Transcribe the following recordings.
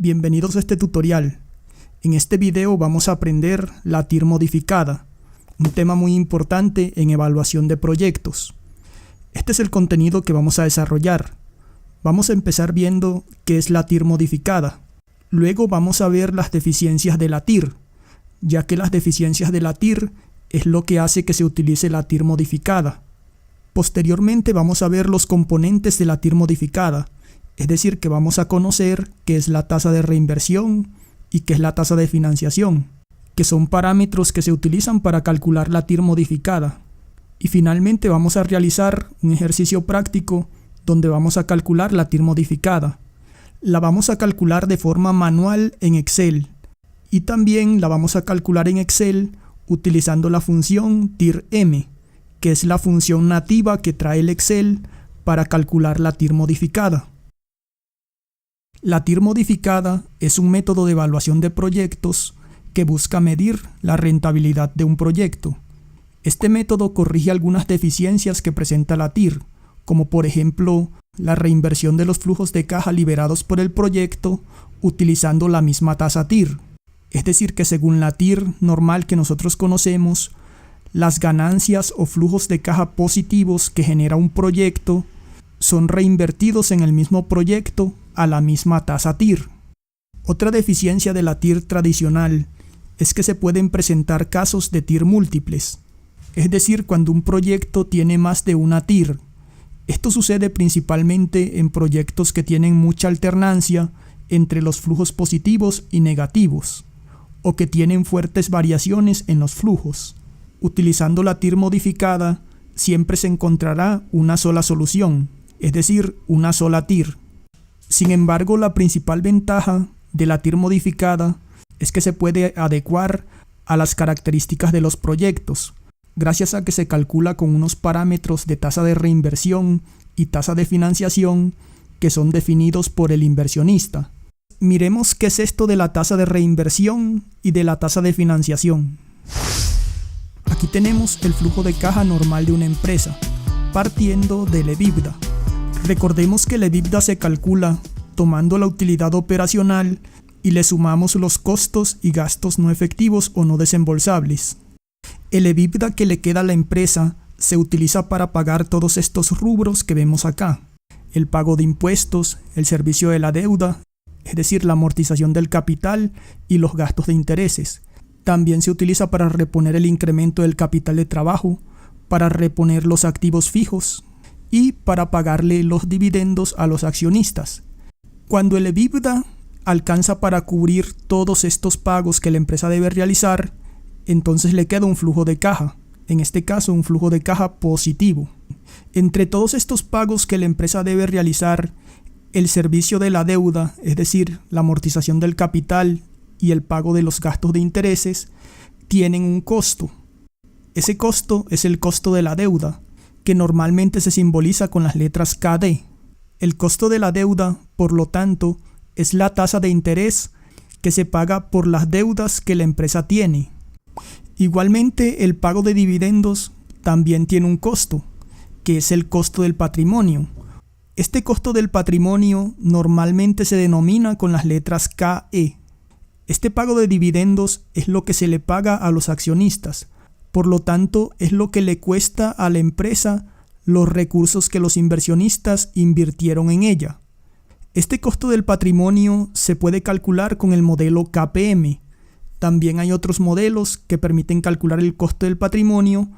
Bienvenidos a este tutorial. En este video vamos a aprender la TIR modificada, un tema muy importante en evaluación de proyectos. Este es el contenido que vamos a desarrollar. Vamos a empezar viendo qué es la TIR modificada. Luego vamos a ver las deficiencias de la TIR, ya que las deficiencias de la TIR es lo que hace que se utilice la TIR modificada. Posteriormente vamos a ver los componentes de la TIR modificada, es decir, que vamos a conocer qué es la tasa de reinversión y qué es la tasa de financiación, que son parámetros que se utilizan para calcular la TIR modificada. Y finalmente vamos a realizar un ejercicio práctico donde vamos a calcular la TIR modificada. La vamos a calcular de forma manual en Excel y también la vamos a calcular en Excel utilizando la función TIR-M, que es la función nativa que trae el Excel para calcular la TIR modificada. La TIR modificada es un método de evaluación de proyectos que busca medir la rentabilidad de un proyecto. Este método corrige algunas deficiencias que presenta la TIR, como por ejemplo la reinversión de los flujos de caja liberados por el proyecto utilizando la misma tasa TIR. Es decir, que según la TIR normal que nosotros conocemos, las ganancias o flujos de caja positivos que genera un proyecto son reinvertidos en el mismo proyecto a la misma tasa TIR. Otra deficiencia de la TIR tradicional es que se pueden presentar casos de TIR múltiples, es decir, cuando un proyecto tiene más de una TIR. Esto sucede principalmente en proyectos que tienen mucha alternancia entre los flujos positivos y negativos, o que tienen fuertes variaciones en los flujos. Utilizando la TIR modificada, siempre se encontrará una sola solución, es decir, una sola TIR. Sin embargo, la principal ventaja de la TIR modificada es que se puede adecuar a las características de los proyectos, gracias a que se calcula con unos parámetros de tasa de reinversión y tasa de financiación que son definidos por el inversionista. Miremos qué es esto de la tasa de reinversión y de la tasa de financiación. Aquí tenemos el flujo de caja normal de una empresa, partiendo del EBITDA. Recordemos que el EBITDA se calcula tomando la utilidad operacional y le sumamos los costos y gastos no efectivos o no desembolsables. El EBITDA que le queda a la empresa se utiliza para pagar todos estos rubros que vemos acá: el pago de impuestos, el servicio de la deuda, es decir, la amortización del capital y los gastos de intereses. También se utiliza para reponer el incremento del capital de trabajo, para reponer los activos fijos y para pagarle los dividendos a los accionistas. Cuando el EBITDA alcanza para cubrir todos estos pagos que la empresa debe realizar, entonces le queda un flujo de caja, en este caso un flujo de caja positivo. Entre todos estos pagos que la empresa debe realizar, el servicio de la deuda, es decir, la amortización del capital y el pago de los gastos de intereses, tienen un costo. Ese costo es el costo de la deuda, que normalmente se simboliza con las letras KD. El costo de la deuda, por lo tanto, es la tasa de interés que se paga por las deudas que la empresa tiene. Igualmente, el pago de dividendos también tiene un costo, que es el costo del patrimonio. Este costo del patrimonio normalmente se denomina con las letras KE. Este pago de dividendos es lo que se le paga a los accionistas. Por lo tanto, es lo que le cuesta a la empresa los recursos que los inversionistas invirtieron en ella. Este costo del patrimonio se puede calcular con el modelo KPM. También hay otros modelos que permiten calcular el costo del patrimonio,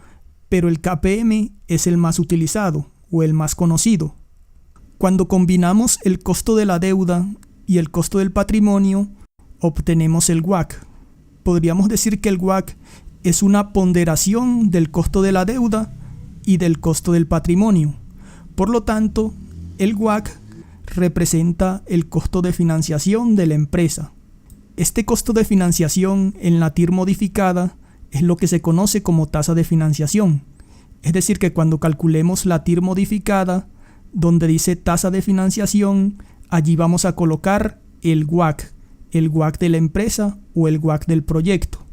pero el KPM es el más utilizado o el más conocido. Cuando combinamos el costo de la deuda y el costo del patrimonio, obtenemos el WACC. Podríamos decir que el WACC es una ponderación del costo de la deuda y del costo del patrimonio. Por lo tanto, el WACC representa el costo de financiación de la empresa. Este costo de financiación en la TIR modificada es lo que se conoce como tasa de financiación. Es decir, que cuando calculemos la TIR modificada, donde dice tasa de financiación, allí vamos a colocar el WACC de la empresa o el WACC del proyecto.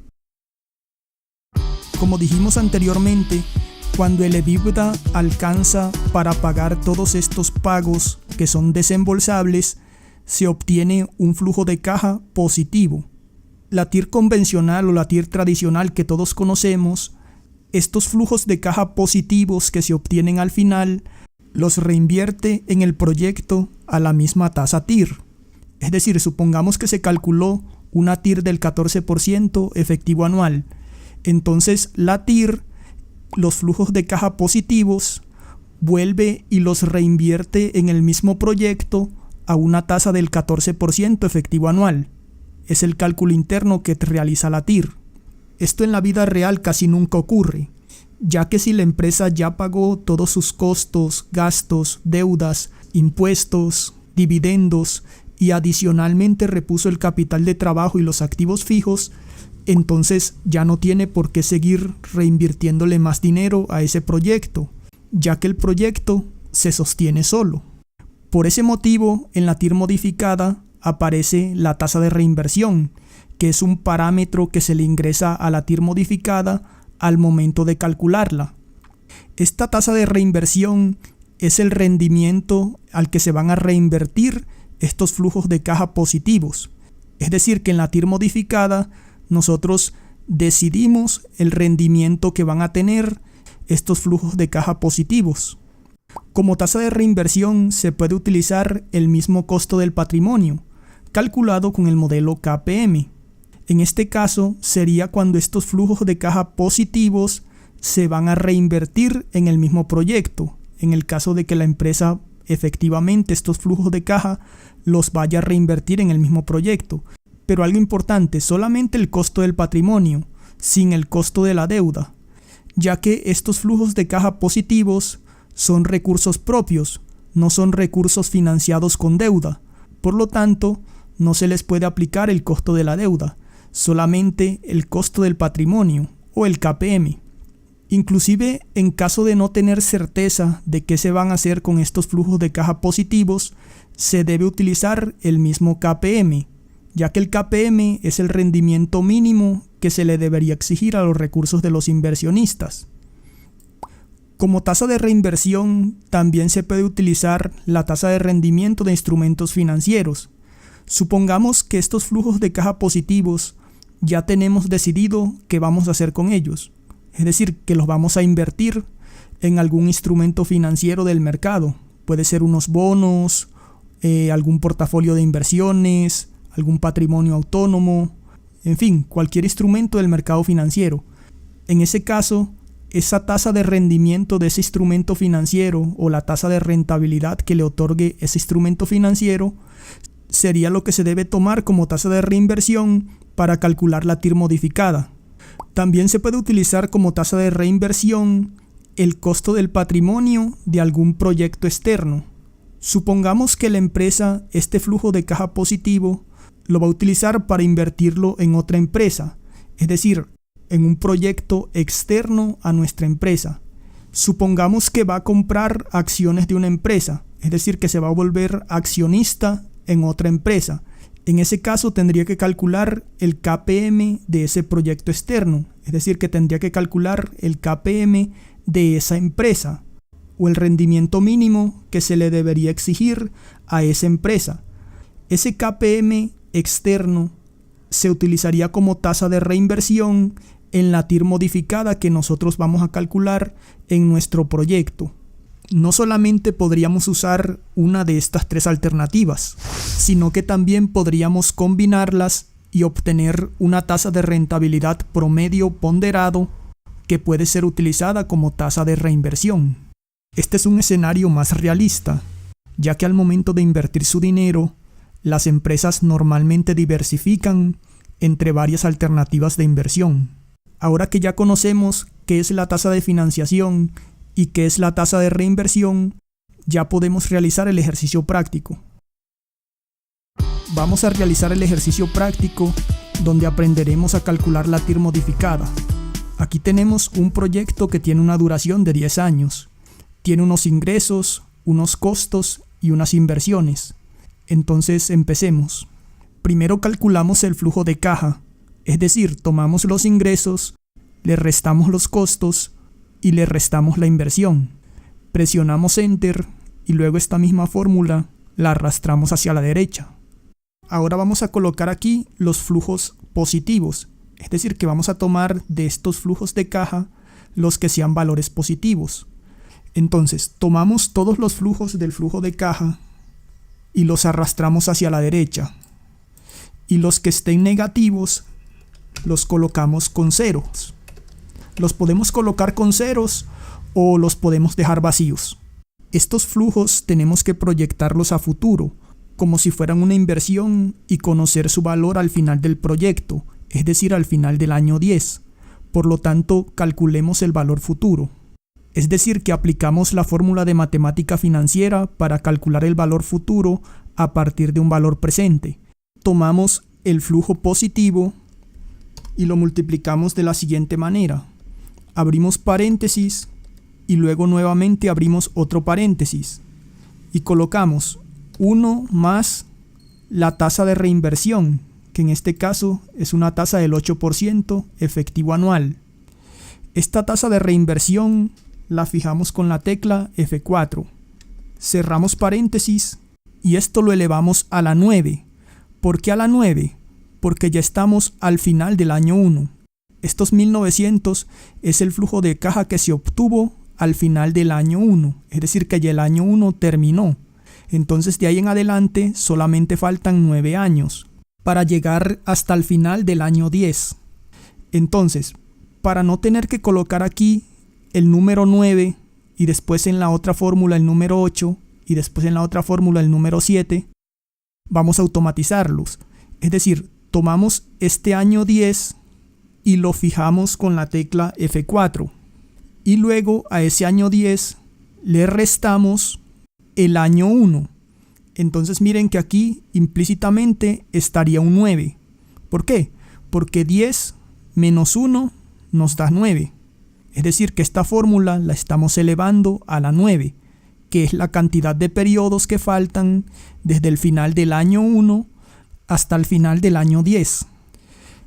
Como dijimos anteriormente, cuando el EBITDA alcanza para pagar todos estos pagos que son desembolsables, se obtiene un flujo de caja positivo. La TIR convencional o la TIR tradicional que todos conocemos, estos flujos de caja positivos que se obtienen al final, los reinvierte en el proyecto a la misma tasa TIR. Es decir, supongamos que se calculó una TIR del 14% efectivo anual. Entonces la TIR, los flujos de caja positivos, vuelve y los reinvierte en el mismo proyecto a una tasa del 14% efectivo anual. Es el cálculo interno que realiza la TIR. Esto en la vida real casi nunca ocurre, ya que si la empresa ya pagó todos sus costos, gastos, deudas, impuestos, dividendos y adicionalmente repuso el capital de trabajo y los activos fijos, entonces ya no tiene por qué seguir reinvirtiéndole más dinero a ese proyecto, ya que el proyecto se sostiene solo. Por ese motivo, en la TIR modificada aparece la tasa de reinversión, que es un parámetro que se le ingresa a la TIR modificada al momento de calcularla. Esta tasa de reinversión es el rendimiento al que se van a reinvertir estos flujos de caja positivos. Es decir, que en la TIR modificada nosotros decidimos el rendimiento que van a tener estos flujos de caja positivos. Como tasa de reinversión se puede utilizar el mismo costo del patrimonio, calculado con el modelo KPM. En este caso sería cuando estos flujos de caja positivos se van a reinvertir en el mismo proyecto, en el caso de que la empresa efectivamente estos flujos de caja los vaya a reinvertir en el mismo proyecto. Pero algo importante, solamente el costo del patrimonio, sin el costo de la deuda, ya que estos flujos de caja positivos son recursos propios, no son recursos financiados con deuda. Por lo tanto, no se les puede aplicar el costo de la deuda, solamente el costo del patrimonio o el KPM. Inclusive, en caso de no tener certeza de qué se van a hacer con estos flujos de caja positivos, se debe utilizar el mismo KPM, ya que el KPM es el rendimiento mínimo que se le debería exigir a los recursos de los inversionistas. Como tasa de reinversión, también se puede utilizar la tasa de rendimiento de instrumentos financieros. Supongamos que estos flujos de caja positivos ya tenemos decidido qué vamos a hacer con ellos. Es decir, que los vamos a invertir en algún instrumento financiero del mercado. Puede ser unos bonos, algún portafolio de inversiones, algún patrimonio autónomo, en fin, cualquier instrumento del mercado financiero. En ese caso, esa tasa de rendimiento de ese instrumento financiero o la tasa de rentabilidad que le otorgue ese instrumento financiero sería lo que se debe tomar como tasa de reinversión para calcular la TIR modificada. También se puede utilizar como tasa de reinversión el costo del patrimonio de algún proyecto externo. Supongamos que la empresa este flujo de caja positivo lo va a utilizar para invertirlo en otra empresa, es decir, en un proyecto externo a nuestra empresa. Supongamos que va a comprar acciones de una empresa, es decir, que se va a volver accionista en otra empresa. En ese caso tendría que calcular el KPM de ese proyecto externo, es decir, que tendría que calcular el KPM de esa empresa o el rendimiento mínimo que se le debería exigir a esa empresa. Ese KPM externo se utilizaría como tasa de reinversión en la TIR modificada que nosotros vamos a calcular en nuestro proyecto. No solamente podríamos usar una de estas tres alternativas, sino que también podríamos combinarlas y obtener una tasa de rentabilidad promedio ponderado que puede ser utilizada como tasa de reinversión. Este es un escenario más realista, ya que al momento de invertir su dinero, las empresas normalmente diversifican entre varias alternativas de inversión. Ahora que ya conocemos qué es la tasa de financiación y qué es la tasa de reinversión, ya podemos realizar el ejercicio práctico. Vamos a realizar el ejercicio práctico donde aprenderemos a calcular la TIR modificada. Aquí tenemos un proyecto que tiene una duración de 10 años. Tiene unos ingresos, unos costos y unas inversiones. Entonces empecemos. Primero calculamos el flujo de caja, es decir, tomamos los ingresos, le restamos los costos y le restamos la inversión. Presionamos Enter y luego esta misma fórmula la arrastramos hacia la derecha. Ahora vamos a colocar aquí los flujos positivos, es decir, que vamos a tomar de estos flujos de caja los que sean valores positivos. Entonces, tomamos todos los flujos del flujo de caja y los arrastramos hacia la derecha. Y los que estén negativos los colocamos con ceros. Los podemos colocar con ceros o los podemos dejar vacíos. Estos flujos tenemos que proyectarlos a futuro, como si fueran una inversión y conocer su valor al final del proyecto, es decir, al final del año 10. Por lo tanto, calculemos el valor futuro. Es decir, que aplicamos la fórmula de matemática financiera para calcular el valor futuro a partir de un valor presente. Tomamos el flujo positivo y lo multiplicamos de la siguiente manera. Abrimos paréntesis y luego nuevamente abrimos otro paréntesis y colocamos 1 más la tasa de reinversión, que en este caso es una tasa del 8% efectivo anual. Esta tasa de reinversión la fijamos con la tecla F4. Cerramos paréntesis y esto lo elevamos a la 9. ¿Por qué a la 9? Porque ya estamos al final del año 1. Estos 1900 es el flujo de caja que se obtuvo al final del año 1, es decir, que ya el año 1 terminó. Entonces de ahí en adelante solamente faltan 9 años para llegar hasta el final del año 10. Entonces, para no tener que colocar aquí el número 9 y después en la otra fórmula el número 8 y después en la otra fórmula el número 7, vamos a automatizarlos. Es decir, tomamos este año 10 y lo fijamos con la tecla F4. Y luego a ese año 10 le restamos el año 1. Entonces miren que aquí implícitamente estaría un 9. ¿Por qué? Porque 10 menos 1 nos da 9. Es decir, que esta fórmula la estamos elevando a la 9, que es la cantidad de periodos que faltan desde el final del año 1 hasta el final del año 10.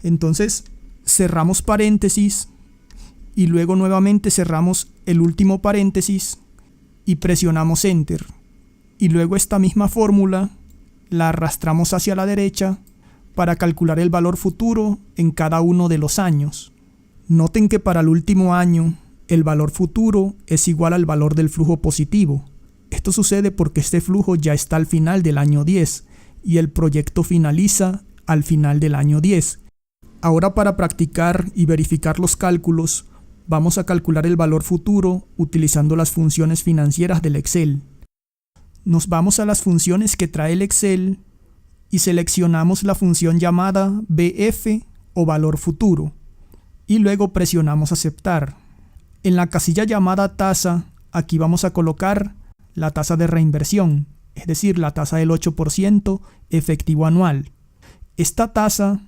Entonces cerramos paréntesis y luego nuevamente cerramos el último paréntesis y presionamos Enter. Y luego esta misma fórmula la arrastramos hacia la derecha para calcular el valor futuro en cada uno de los años. Noten que para el último año el valor futuro es igual al valor del flujo positivo. Esto sucede porque este flujo ya está al final del año 10 y el proyecto finaliza al final del año 10. Ahora, para practicar y verificar los cálculos, vamos a calcular el valor futuro utilizando las funciones financieras del Excel. Nos vamos a las funciones que trae el Excel y seleccionamos la función llamada BF o valor futuro y luego presionamos aceptar. En la casilla llamada tasa, aquí vamos a colocar la tasa de reinversión, es decir, la tasa del 8% efectivo anual. Esta tasa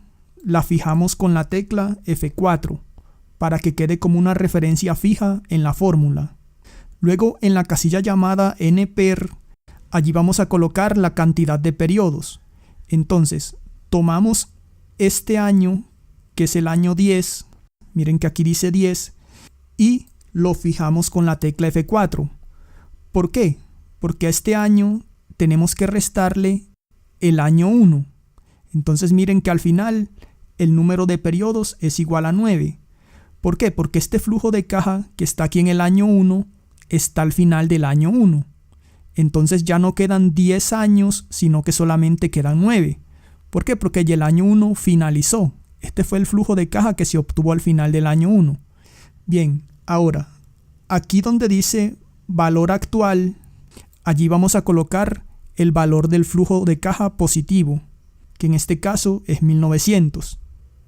la fijamos con la tecla F4 para que quede como una referencia fija en la fórmula. Luego en la casilla llamada NPER, allí vamos a colocar la cantidad de periodos. Entonces, tomamos este año, que es el año 10, miren que aquí dice 10, y lo fijamos con la tecla F4. ¿Por qué? Porque a este año tenemos que restarle el año 1. Entonces miren que al final el número de periodos es igual a 9. ¿Por qué? Porque este flujo de caja que está aquí en el año 1 está al final del año 1. Entonces ya no quedan 10 años, sino que solamente quedan 9. ¿Por qué? Porque ya el año 1 finalizó. Este fue el flujo de caja que se obtuvo al final del año 1. Bien, ahora, aquí donde dice valor actual, allí vamos a colocar el valor del flujo de caja positivo, que en este caso es 1900.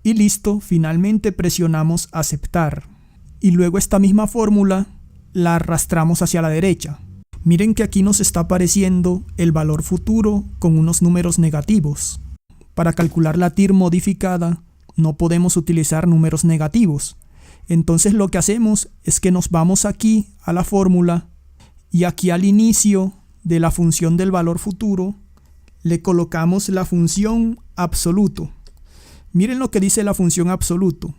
Y listo, finalmente presionamos aceptar. Y luego esta misma fórmula la arrastramos hacia la derecha. Miren que aquí nos está apareciendo el valor futuro con unos números negativos. Para calcular la TIR modificada no podemos utilizar números negativos. Entonces lo que hacemos es que nos vamos aquí a la fórmula y aquí al inicio de la función del valor futuro le colocamos la función absoluto. Miren lo que dice la función absoluto.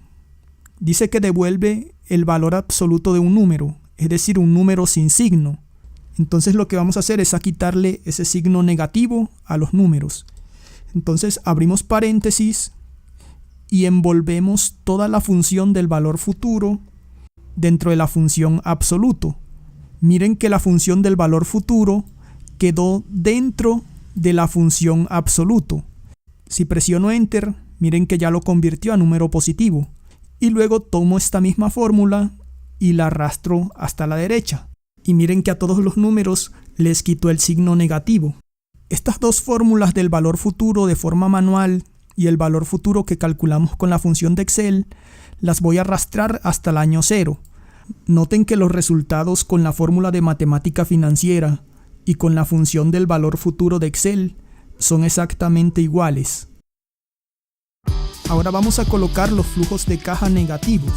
Dice que devuelve el valor absoluto de un número, es decir, un número sin signo. Entonces lo que vamos a hacer es a quitarle ese signo negativo a los números. Entonces abrimos paréntesis y envolvemos toda la función del valor futuro dentro de la función absoluto. Miren que la función del valor futuro quedó dentro de la función absoluto. Si presiono Enter, miren que ya lo convirtió a número positivo. Y luego tomo esta misma fórmula y la arrastro hasta la derecha. Y miren que a todos los números les quitó el signo negativo. Estas dos fórmulas del valor futuro de forma manual y el valor futuro que calculamos con la función de Excel, las voy a arrastrar hasta el año 0. Noten que los resultados con la fórmula de matemática financiera y con la función del valor futuro de Excel son exactamente iguales. Ahora vamos a colocar los flujos de caja negativos.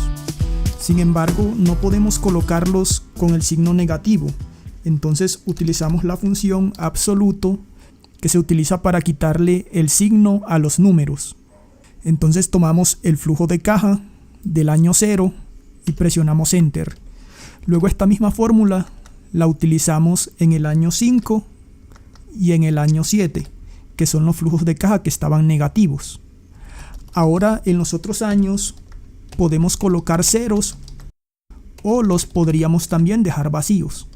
Sin embargo, no podemos colocarlos con el signo negativo. Entonces utilizamos la función absoluto que se utiliza para quitarle el signo a los números. Entonces tomamos el flujo de caja del año 0 y presionamos Enter. Luego esta misma fórmula la utilizamos en el año 5 y en el año 7, que son los flujos de caja que estaban negativos. Ahora en los otros años podemos colocar ceros o los podríamos también dejar vacíos.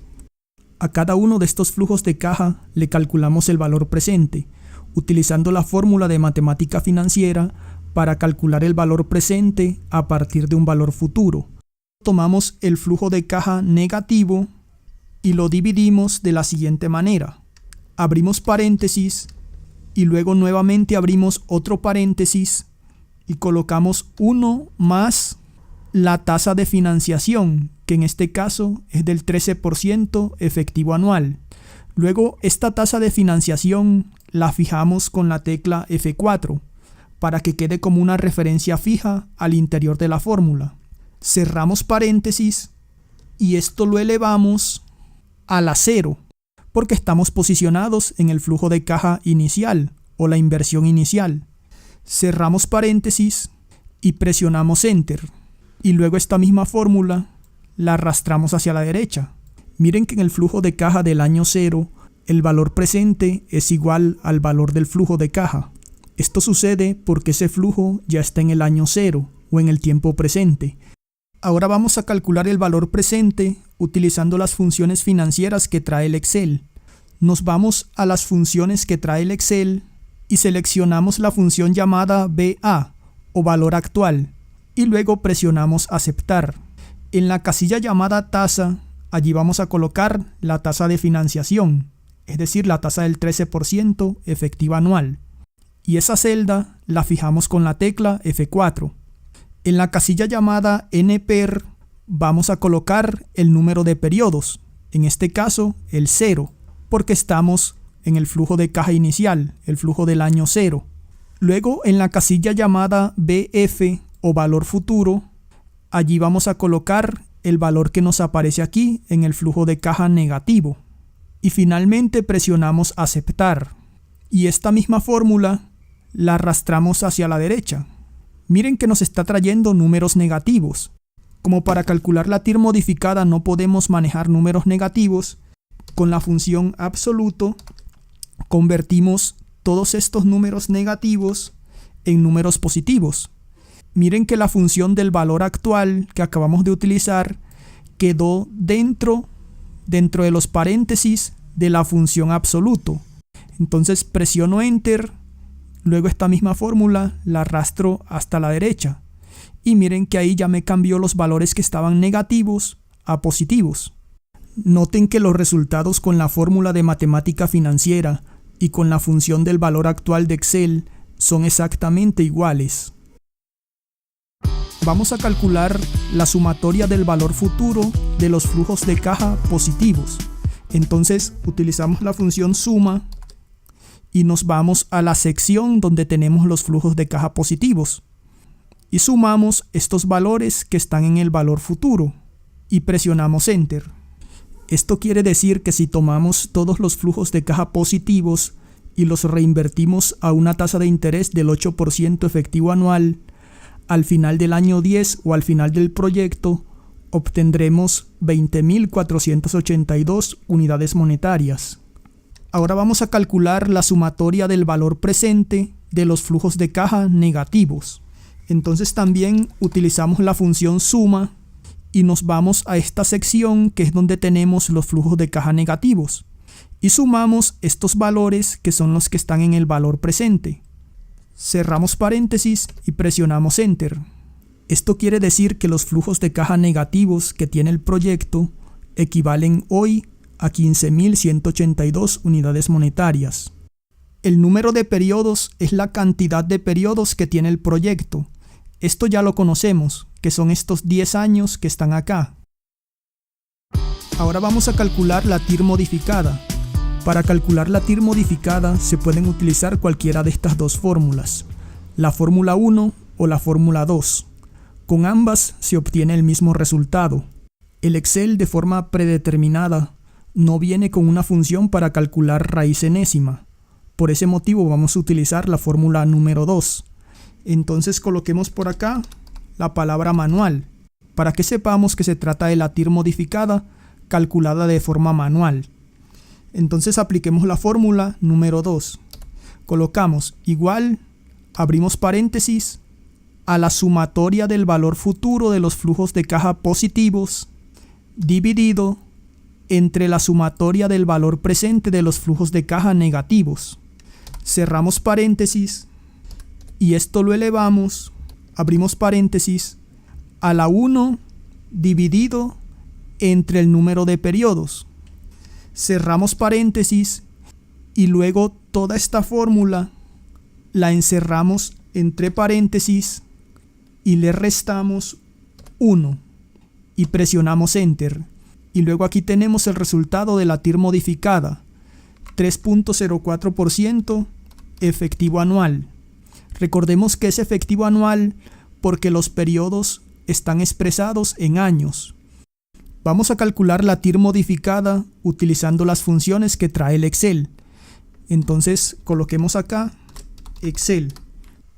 A cada uno de estos flujos de caja le calculamos el valor presente, utilizando la fórmula de matemática financiera para calcular el valor presente a partir de un valor futuro. Tomamos el flujo de caja negativo y lo dividimos de la siguiente manera. Abrimos paréntesis y luego nuevamente abrimos otro paréntesis y colocamos 1 más la tasa de financiación, que en este caso es del 13% efectivo anual. Luego esta tasa de financiación la fijamos con la tecla F4 para que quede como una referencia fija al interior de la fórmula. Cerramos paréntesis y esto lo elevamos a la 0 porque estamos posicionados en el flujo de caja inicial o la inversión inicial. Cerramos paréntesis y presionamos Enter. Y luego esta misma fórmula la arrastramos hacia la derecha. Miren que en el flujo de caja del año 0, el valor presente es igual al valor del flujo de caja. Esto sucede porque ese flujo ya está en el año 0 o en el tiempo presente. Ahora vamos a calcular el valor presente utilizando las funciones financieras que trae el Excel. Nos vamos a las funciones que trae el Excel y seleccionamos la función llamada BA o valor actual y luego presionamos aceptar. En la casilla llamada tasa, allí vamos a colocar la tasa de financiación, es decir, la tasa del 13% efectiva anual. Y esa celda la fijamos con la tecla F4. En la casilla llamada NPER vamos a colocar el número de periodos, en este caso el 0, porque estamos en el flujo de caja inicial, el flujo del año 0. Luego en la casilla llamada BF o valor futuro, allí vamos a colocar el valor que nos aparece aquí en el flujo de caja negativo. Y finalmente presionamos aceptar. Y esta misma fórmula la arrastramos hacia la derecha. Miren que nos está trayendo números negativos. Como para calcular la TIR modificada no podemos manejar números negativos, con la función absoluto convertimos todos estos números negativos en números positivos. Miren que la función del valor actual que acabamos de utilizar quedó dentro de los paréntesis de la función absoluto. Entonces presiono Enter, luego esta misma fórmula la arrastro hasta la derecha. Y miren que ahí ya me cambió los valores que estaban negativos a positivos. Noten que los resultados con la fórmula de matemática financiera y con la función del valor actual de Excel son exactamente iguales. Vamos a calcular la sumatoria del valor futuro de los flujos de caja positivos. Entonces utilizamos la función suma y nos vamos a la sección donde tenemos los flujos de caja positivos. Y sumamos estos valores que están en el valor futuro y presionamos Enter. Esto quiere decir que si tomamos todos los flujos de caja positivos y los reinvertimos a una tasa de interés del 8% efectivo anual, al final del año 10 o al final del proyecto, obtendremos 20.482 unidades monetarias. Ahora vamos a calcular la sumatoria del valor presente de los flujos de caja negativos. Entonces también utilizamos la función suma y nos vamos a esta sección que es donde tenemos los flujos de caja negativos. Y sumamos estos valores que son los que están en el valor presente. Cerramos paréntesis y presionamos Enter. Esto quiere decir que los flujos de caja negativos que tiene el proyecto equivalen hoy a 15.182 unidades monetarias. El número de periodos es la cantidad de periodos que tiene el proyecto. Esto ya lo conocemos, que son estos 10 años que están acá. Ahora vamos a calcular la TIR modificada. Para calcular la TIR modificada se pueden utilizar cualquiera de estas dos fórmulas, la fórmula 1 o la fórmula 2. Con ambas se obtiene el mismo resultado. El Excel de forma predeterminada no viene con una función para calcular raíz enésima. Por ese motivo vamos a utilizar la fórmula número 2. Entonces coloquemos por acá la palabra manual, para que sepamos que se trata de la TIR modificada calculada de forma manual. Entonces apliquemos la fórmula número 2. Colocamos igual, abrimos paréntesis, a la sumatoria del valor futuro de los flujos de caja positivos dividido entre la sumatoria del valor presente de los flujos de caja negativos. Cerramos paréntesis y esto lo elevamos, abrimos paréntesis, a la 1 dividido entre el número de periodos. Cerramos paréntesis y luego toda esta fórmula la encerramos entre paréntesis y le restamos 1 y presionamos Enter. Y luego aquí tenemos el resultado de la TIR modificada, 3.04% efectivo anual. Recordemos que es efectivo anual porque los periodos están expresados en años. Vamos a calcular la TIR modificada utilizando las funciones que trae el Excel. Entonces coloquemos acá Excel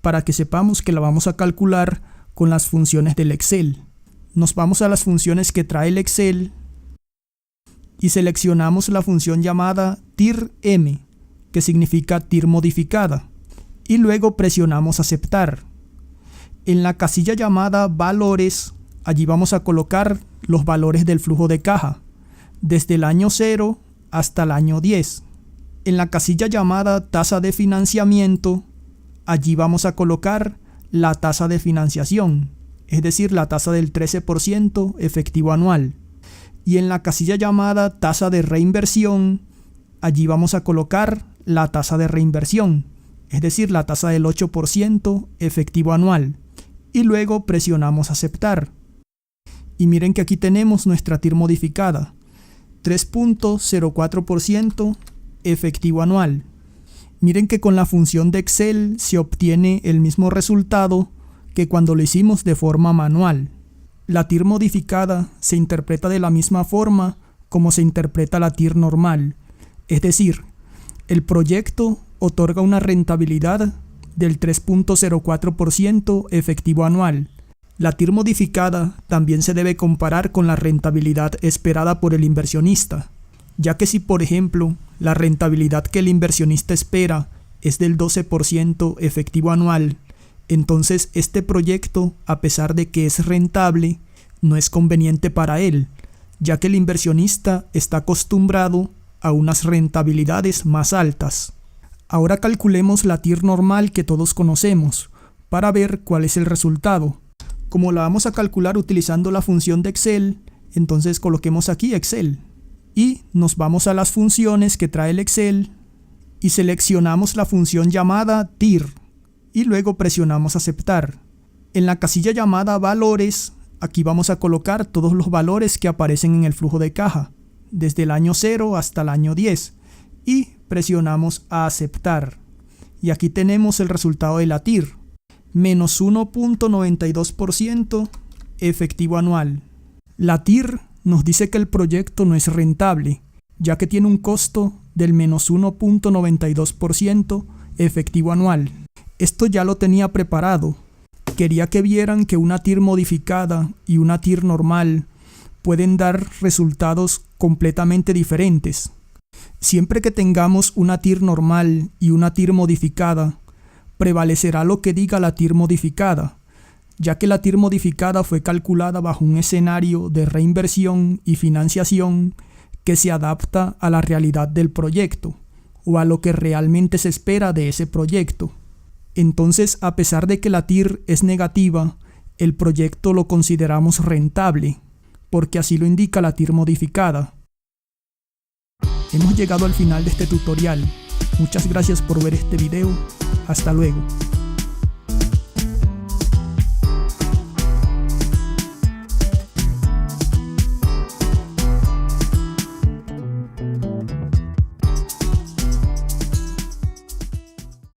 para que sepamos que la vamos a calcular con las funciones del Excel. Nos vamos a las funciones que trae el Excel y seleccionamos la función llamada TIR-M, que significa TIR modificada, y luego presionamos aceptar. En la casilla llamada valores, allí vamos a colocar los valores del flujo de caja, desde el año 0 hasta el año 10. En la casilla llamada tasa de financiamiento, allí vamos a colocar la tasa de financiación, es decir, la tasa del 13% efectivo anual. Y en la casilla llamada tasa de reinversión, allí vamos a colocar la tasa de reinversión, es decir, la tasa del 8% efectivo anual. Y luego presionamos aceptar. Y miren que aquí tenemos nuestra TIR modificada, 3.04% efectivo anual. Miren que con la función de Excel se obtiene el mismo resultado que cuando lo hicimos de forma manual. La TIR modificada se interpreta de la misma forma como se interpreta la TIR normal, es decir, el proyecto otorga una rentabilidad del 3.04% efectivo anual. La TIR modificada también se debe comparar con la rentabilidad esperada por el inversionista, ya que si por ejemplo la rentabilidad que el inversionista espera es del 12% efectivo anual, entonces este proyecto, a pesar de que es rentable, no es conveniente para él, ya que el inversionista está acostumbrado a unas rentabilidades más altas. Ahora calculemos la TIR normal que todos conocemos, para ver cuál es el resultado. Como la vamos a calcular utilizando la función de Excel, entonces coloquemos aquí Excel. Y nos vamos a las funciones que trae el Excel y seleccionamos la función llamada TIR. Y luego presionamos aceptar. En la casilla llamada valores, aquí vamos a colocar todos los valores que aparecen en el flujo de caja, desde el año 0 hasta el año 10. Y presionamos a aceptar. Y aquí tenemos el resultado de la TIR. Menos 1.92% efectivo anual. La TIR nos dice que el proyecto no es rentable, ya que tiene un costo del menos 1.92% efectivo anual. Esto ya lo tenía preparado. Quería que vieran que una TIR modificada y una TIR normal pueden dar resultados completamente diferentes. Siempre que tengamos una TIR normal y una TIR modificada, prevalecerá lo que diga la TIR modificada, ya que la TIR modificada fue calculada bajo un escenario de reinversión y financiación que se adapta a la realidad del proyecto o a lo que realmente se espera de ese proyecto. Entonces, a pesar de que la TIR es negativa, el proyecto lo consideramos rentable, porque así lo indica la TIR modificada. Hemos llegado al final de este tutorial. Muchas gracias por ver este video. Hasta luego.